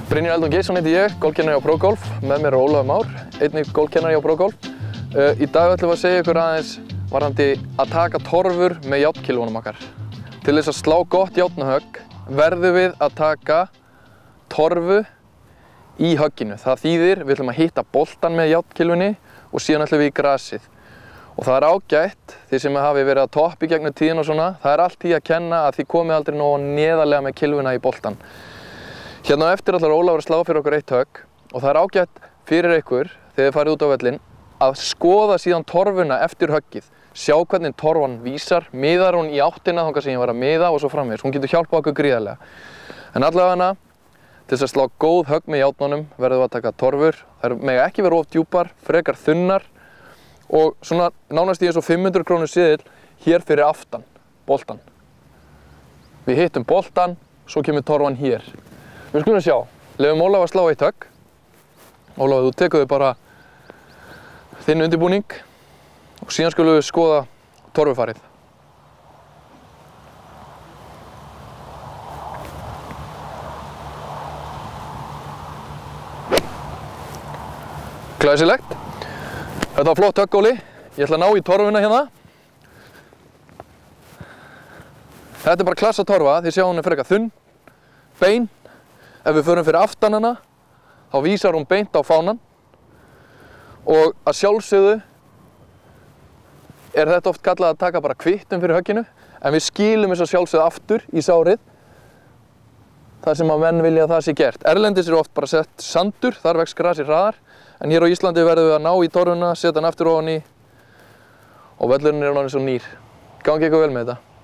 Brynjar Eldon Geirsson heiti ég, golfkennari á ProGolf. Með mér er Ólafur Már, einnig golfkennari á ProGolf. Í dag ætlum við að segja ykkur aðeins varðandi að taka torfur með járnkilfunum okkar. Til þess að slá gott járnahögg verðum við að taka torfu í högginu. Það þýðir við ætlum að hitta boltan með járnkilfunni og síðan ætlum við í grasið. Og það er ágætt, því sem hafi verið að toppa í gegnum tíðin og svona, það er allt í að kenna að þið komið aldrei nógu neðarlega með kilfuna í boltan. Hérna á eftir ætlar Ólafur að slá fyrir okkur eitt högg og það er ágætt fyrir ykkur þegar þið farið út á völlinn að skoða síðan torfuna eftir höggið. Sjá hvernig torfan vísar, miðar hún í áttina þangað sem ég var að miða og svo framvegis. Hún getur hjálpað okkur gríðarlega. En allavega til þess að slá góð högg með járnunum verðum við að taka torfur. Þær mega ekki vera of djúpar, frekar þunnar og svona nánast í eins og 500 krónu seðill hér fyrir aftan boltan. Við hittum boltan, svo kemur torfan hér. Við skulum sjá, leyfum Ólaf að slá eitt högg. Ólaf, þú tekur bara þinn undirbúning og síðan skulum við skoða torfufarið. Glæsilegt. Þetta var flott högg, Óli. Ég ætla að ná í torfuna hérna. Þetta er bara klassa torfa, þið sjá hún er frekar þunn, bein. Ef við förum fyrir aftan hana, þá vísar hún beint á fánann. Og að sjálfsögðu er þetta oft kallað að taka bara kvittum fyrir högginu, en við skilum þess að sjálfsögðu aftur í sárið þar sem að menn vilja að það sé gert. Erlendis er oft bara sett sandur, þar vex grasið hraðar. En hér á Íslandi verðum við að ná í torfuna, setja hann aftur ofan í og völlurinn er orðinn svo nýr. Gangi ykkur vel með þetta.